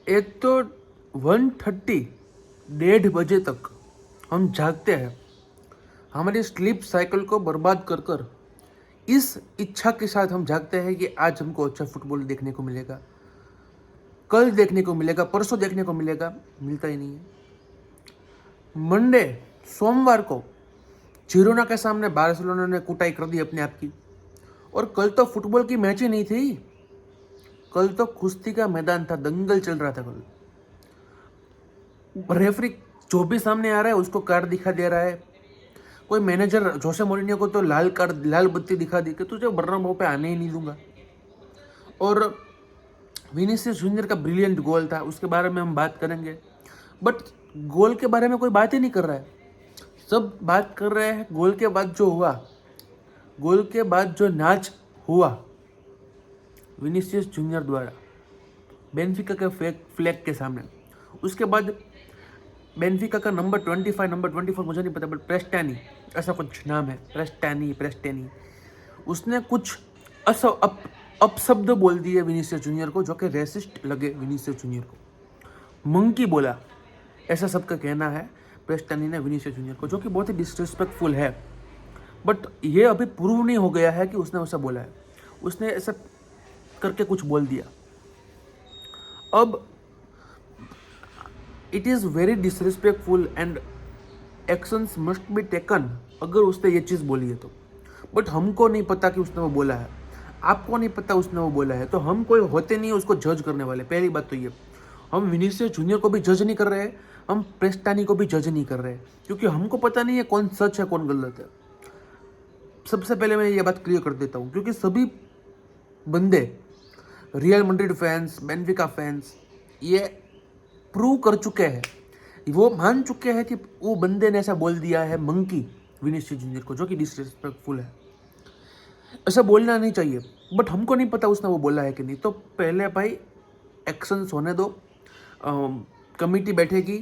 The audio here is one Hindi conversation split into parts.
एक तो 1:30 1:30 तक हम जागते हैं, हमारी स्लीप साइकिल को बर्बाद कर कर इस इच्छा के साथ हम जागते हैं कि आज हमको अच्छा फुटबॉल देखने को मिलेगा, कल देखने को मिलेगा, परसों देखने को मिलेगा, मिलता ही नहीं है। मंडे सोमवार को जिरोना के सामने बार्सिलोना ने कुटाई कर दी अपने आप की, और कल तो फुटबॉल की मैच ही नहीं थी, कल तो कुश्ती का मैदान था, दंगल चल रहा था। कल रेफरी जो भी सामने आ रहा है उसको कार्ड दिखा दे रहा है। कोई मैनेजर जोसे मोरिनियो को तो लाल बत्ती दिखा दी कि तुझे बर्नाब्यू पे आने ही नहीं दूंगा। और विनीसियस जूनियर का ब्रिलियंट गोल था, उसके बारे में हम बात करेंगे, बट गोल के बारे में कोई बात ही नहीं कर रहा है। सब बात कर रहे हैं गोल के बाद जो हुआ, गोल के बाद जो नाच हुआ विनीसियस जूनियर द्वारा बेनफिका के फ्लैग के सामने। उसके बाद बेनफिका का नंबर 24 मुझे नहीं पता, बट प्रेस्टानी ऐसा कुछ नाम है, प्रेस्टेनी उसने कुछ अपशब्द बोल दिए विनीसियस जूनियर को, जो कि रेसिस्ट लगे विनीसियस जूनियर को। मंकी बोला, ऐसा सबका कहना है प्रेस्टानी ने विनीसियस जूनियर को, जो कि बहुत ही डिसरिस्पेक्टफुल है। बट ये अभी प्रूव नहीं हो गया है कि उसने ऐसा बोला है, उसने ऐसा करके कुछ बोल दिया। अब it is very disrespectful and actions must be taken अगर उसने ये चीज़ बोली है तो। बट हमको नहीं पता कि उसने वो बोला है, आपको नहीं पता उसने वो बोला है, तो हम कोई होते नहीं उसको जज करने वाले। पहली बात तो ये, हम विनीसियस जूनियर को भी जज नहीं कर रहे हैं, हम प्रेस्टानी को भी जज नहीं कर रहे हैं, क्योंकि हमको पता नहीं है कौन सच है कौन गलत है। सबसे पहले मैं ये बात क्लियर कर देता हूँ, क्योंकि सभी बंदे real Madrid fans, Benfica fans ये प्रूव कर चुके हैं, वो मान चुके हैं कि वो बंदे ने ऐसा बोल दिया है मंकी विनीसियस जूनियर को, जो कि डिसरिस्पेक्टफुल है। ऐसा बोलना नहीं चाहिए, बट हमको नहीं पता उसने वो बोला है कि नहीं। तो पहले भाई एक्शंस होने दो, कमेटी बैठेगी,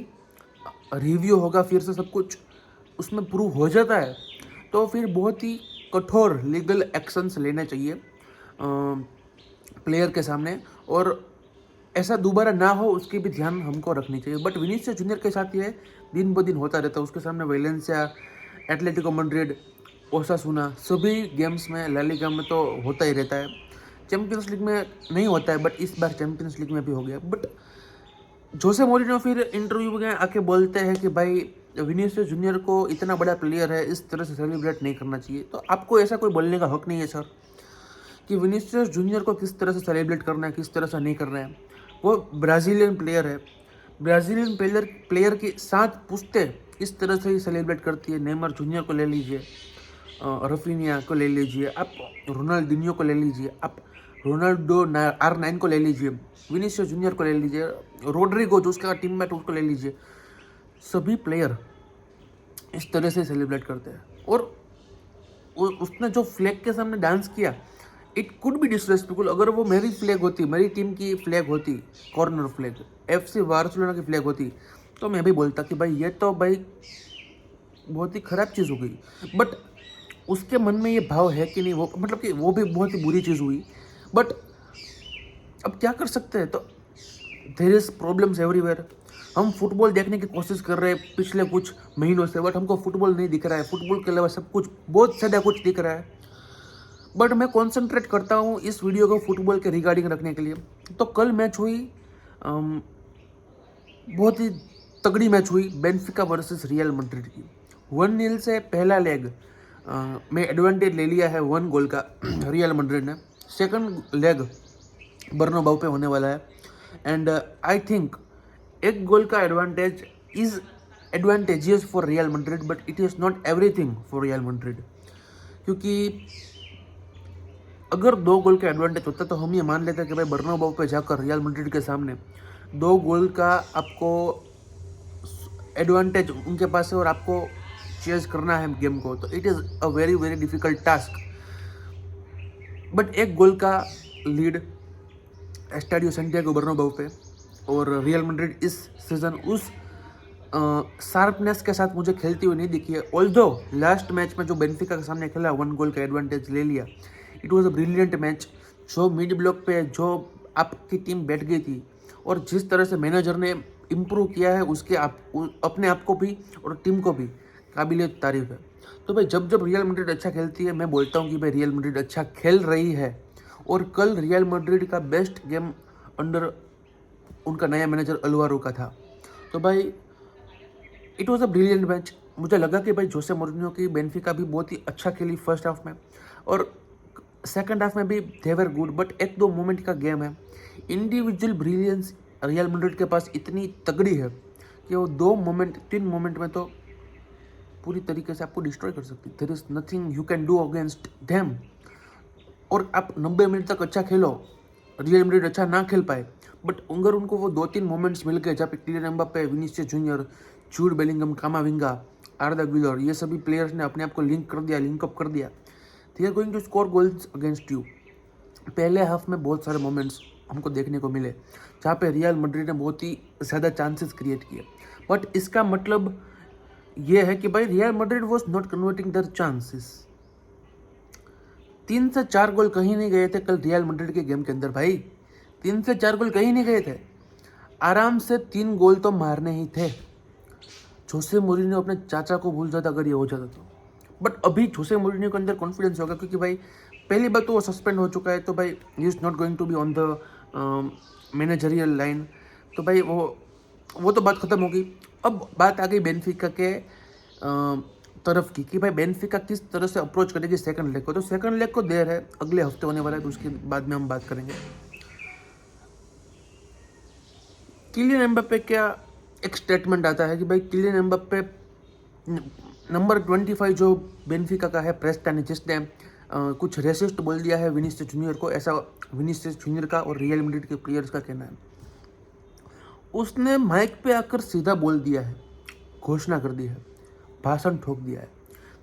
रिव्यू होगा, फिर से सब कुछ उसमें प्रूव हो जाता है तो फिर बहुत ही कठोर लीगल एक्शंस लेने चाहिए प्लेयर के सामने, और ऐसा दोबारा ना हो उसकी भी ध्यान हमको रखनी चाहिए। बट विनीसियस जूनियर के साथ ये दिन ब दिन होता रहता है। उसके सामने वेलेंसिया, एटलेटिको मैड्रिड, ओसासुना सभी गेम्स में, ला लीगा में तो होता ही रहता है। चैम्पियंस लीग में नहीं होता है, बट इस बार चैम्पियंस लीग में भी हो गया। बट जोसे मोरिनियो फिर इंटरव्यू में आके बोलते हैं कि भाई विनीसियस जूनियर को इतना बड़ा प्लेयर है, इस तरह से सेलिब्रेट नहीं करना चाहिए। तो आपको ऐसा कोई बोलने का हक नहीं है सर, कि विनीसियस जूनियर को किस तरह से सेलिब्रेट करना है, किस तरह से नहीं करना है। वो ब्राज़ीलियन प्लेयर है, ब्राज़ीलियन प्लेयर के साथ पूछते इस तरह से ही सेलिब्रेट करती है। नेमार जूनियर को ले लीजिए, रफीनिया को ले लीजिए, आप रोनाल्डिनियो को ले लीजिए, आप रोनाल्डो R9 को ले लीजिए, विनीसियस जूनियर को ले लीजिए, रोड्रिगो जो उसका टीममेट उसको ले लीजिए, सभी प्लेयर इस तरह से सेलिब्रेट करते हैं। और उसने जो फ्लैग के सामने डांस किया, इट कुड बी डिसरेस्पेक्टफुल। अगर वो मेरी फ्लैग होती, मेरी टीम की फ्लैग होती, कॉर्नर फ्लैग FC बार्सिलोना की फ्लैग होती, तो मैं भी बोलता कि भाई ये तो भाई बहुत ही ख़राब चीज़ हो गई। बट उसके मन में ये भाव है कि नहीं, वो मतलब कि वो भी बहुत ही बुरी चीज़ हुई। बट अब क्या कर सकते हैं, तो देयर इज़ प्रॉब्लम्स एवरीवेयर। हम फुटबॉल देखने की कोशिश कर रहे हैं पिछले कुछ महीनों से, बट हमको फुटबॉल नहीं दिख रहा है। फुटबॉल के अलावा सब कुछ, बहुत ज़्यादा कुछ दिख रहा है। बट मैं कॉन्सेंट्रेट करता हूँ इस वीडियो को फुटबॉल के रिगार्डिंग रखने के लिए। तो कल मैच हुई, बहुत ही तगड़ी मैच हुई, बेनफिका वर्सेस रियल मैड्रिड की। 1-0 से पहला लेग में एडवांटेज ले लिया है 1 गोल का रियल मैड्रिड ने। सेकंड लेग बर्नाब्यू पे होने वाला है, एंड आई थिंक 1 गोल का advantage is advantageous for real Madrid, but it is not everything for real Madrid. क्योंकि अगर 2 गोल का एडवांटेज होता तो हम ये मान लेते कि भाई बर्नाब्यू पे जाकर रियल मैड्रिड के सामने 2 गोल का आपको एडवांटेज उनके पास है और आपको चेज करना है गेम को, तो it is a very very difficult task. But 1 गोल का लीड एस्टाडियो सैंटियागो बर्नाब्यू पे, और रियल मैड्रिड इस सीज़न उस शार्पनेस के साथ मुझे खेलती हुई नहीं दिखी है। ऑल्दो लास्ट मैच में जो बेनफिका के सामने खेला 1 गोल का एडवांटेज ले लिया, it was a brilliant match. जो मिड ब्लॉक पे जो आपकी टीम बैठ गई थी और जिस तरह से मैनेजर ने इम्प्रूव किया है उसके अपने आप को भी और टीम को भी काबिल तारीफ है। तो भाई जब जब रियल मैड्रिड अच्छा खेलती है मैं बोलता हूँ कि भाई रियल मैड्रिड अच्छा खेल रही है। और कल रियल मैड्रिड का बेस्ट गेम अंडर उनका नया मैनेजर अल्वारो का था। तो भाई it was a brilliant match. मुझे लगा कि भाई जोसे मोरिन्हो की बेनफिका भी बहुत ही अच्छा खेली फर्स्ट हाफ में और सेकंड हाफ में भी दे वर गुड, बट एक दो मोमेंट का गेम है। इंडिविजुअल ब्रिलियंस रियल मैड्रिड के पास इतनी तगड़ी है कि वो 3 मोमेंट में तो पूरी तरीके से आपको डिस्ट्रॉय कर सकती है। There is nothing you can do against them. और आप 90 मिनट तक अच्छा खेलो, रियल मैड्रिड अच्छा ना खेल पाए, बट अगर उनको वो 2-3 मोमेंट्स मिल गए जहाँ पे Kylian Mbappe, Vinicius Junior, Jude Bellingham, Camavinga, Arda Guler, ये सभी प्लेयर्स ने अपने आप को लिंकअप कर दिया, they are going to score goals against you. पहले हाफ में बहुत सारे मोमेंट्स हमको देखने को मिले जहाँ पे रियल मैड्रिड ने बहुत ही ज़्यादा चांसेस क्रिएट किए, बट इसका मतलब ये है कि भाई Real Madrid was not converting their chances. 3 से 4 गोल कहीं नहीं गए थे कल रियल मैड्रिड के गेम के अंदर। भाई 3 से 4 गोल कहीं नहीं गए थे, आराम से 3 गोल तो मारने ही थे। जोसे मोरिन्हो अपने चाचा को भूल जाता अगर ये हो जाता तो, बट अभी जोसे मोरिन्हो के अंदर कॉन्फिडेंस होगा क्योंकि भाई पहली बात तो वो सस्पेंड हो चुका है, तो भाई he is not going to be on the managerial line. तो भाई वो तो बात खत्म होगी। अब बात आ गई बेनफिका के तरफ की कि भाई बेनफिका किस तरह से अप्रोच करेगी सेकंड लेग को। तो सेकंड लेग को देर है, अगले हफ्ते होने वाला है, तो उसके बाद में हम बात करेंगे। किलियन एम्बाप्पे का एक स्टेटमेंट आता है कि भाई किलियन एम्बाप्पे नंबर 25 जो बेनफिका का है प्रेस्टानी, जिसने कुछ रेसिस्ट बोल दिया है विनीसियस जूनियर को, ऐसा विनीसियस जूनियर का और रियल मैड्रिड के प्लेयर्स का कहना है। उसने माइक पे आकर सीधा बोल दिया है, घोषणा कर दी है, भाषण ठोक दिया है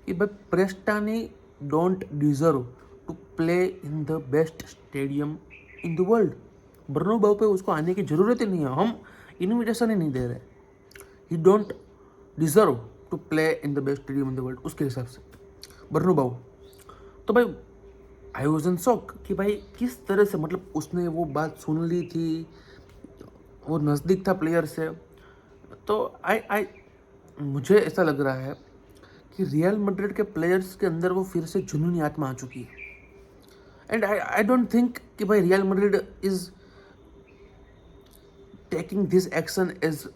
कि भाई Prestianni don't deserve to play in the best stadium in the world. Bernabeu पे उसको आने की ज़रूरत ही नहीं है, हम इन्विटेशन ही नहीं दे रहे। He don't deserve to play in the best stadium in the world उसके हिसाब से बर्नाब्यू। तो भाई आई वॉज इन शॉक कि भाई किस तरह से, मतलब उसने वो बात सुन ली थी, वो नज़दीक था प्लेयर से। तो मुझे ऐसा लग रहा है कि रियल मैड्रिड के प्लेयर्स के अंदर वो फिर से जुनूनी आत्मा आ चुकी है। एंड आई डोंट थिंक कि भाई Real Madrid is taking this action as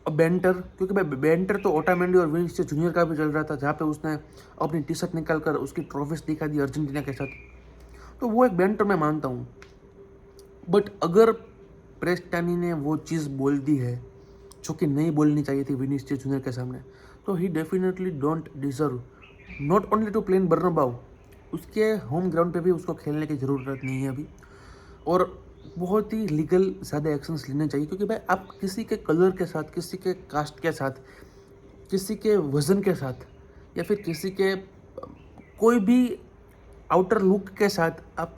a banter, क्योंकि भाई बेंटर तो ओटामेंडी और विनीसियस जूनियर का भी चल रहा था, जहाँ पे उसने अपनी टी शर्ट निकाल कर उसकी ट्रॉफीज दिखा दी अर्जेंटीना के साथ। तो वो एक बेंटर मैं मानता हूँ, बट अगर प्रेस्टानी ने वो चीज़ बोल दी है जो कि नहीं बोलनी चाहिए थी विनीसियस जूनियर के सामने, तो ही definitely don't deserve not only to play in Bernabeu, उसके होम ग्राउंड पे भी उसको खेलने की ज़रूरत नहीं है अभी। और बहुत ही लीगल ज़्यादा एक्शंस लेने चाहिए, क्योंकि भाई आप किसी के कलर के साथ, किसी के कास्ट के साथ, किसी के वज़न के साथ, या फिर किसी के कोई भी आउटर लुक के साथ आप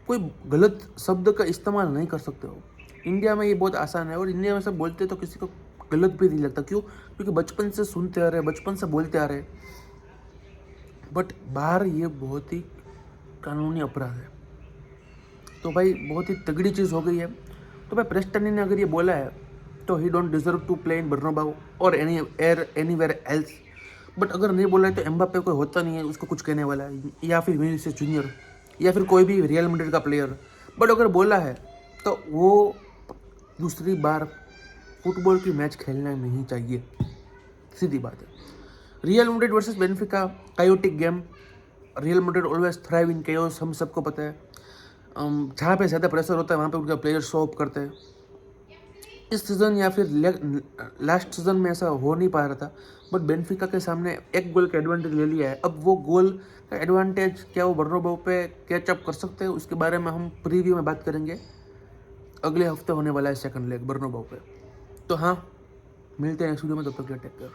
कोई गलत शब्द का इस्तेमाल नहीं कर सकते हो। इंडिया में ये बहुत आसान है, और इंडिया में सब बोलते तो किसी को गलत भी नहीं लगता। क्यों? क्योंकि बचपन से सुनते आ रहे, बचपन से बोलते आ रहे। बट बाहर ये बहुत ही कानूनी अपराध है। तो भाई बहुत ही तगड़ी चीज़ हो गई है। तो भाई प्रेस्टानी ने अगर ये बोला है तो he don't deserve to play in Bernabeu और एनीवेयर एल्स। बट अगर नहीं बोला है तो एम्बाप्पे कोई होता नहीं है उसको कुछ कहने वाला है, या फिर विनीसियस जूनियर, या फिर कोई भी रियल मैड्रिड का प्लेयर। बट अगर बोला है तो वो दूसरी बार फुटबॉल की मैच खेलना नहीं चाहिए, सीधी बात है। Real Madrid versus Benfica, chaotic game. Real Madrid always thrive in chaos, हम सबको पता है। जहाँ पे ज़्यादा प्रेशर होता है वहाँ पे उनका प्लेयर शो अप करते हैं। इस सीज़न या फिर लास्ट सीज़न में ऐसा हो नहीं पा रहा था, बट बेनफिका के सामने एक गोल का एडवांटेज ले लिया है। अब वो गोल का एडवांटेज क्या वो बर्नाब्यू पे कैचअप कर सकते हैं, उसके बारे में हम प्रीव्यू में बात करेंगे। अगले हफ्ते होने वाला है सेकंड लेग बर्नाब्यू पे। तो हाँ, मिलते हैं नेक्स्ट वीडियो में, तब तक टेक केयर।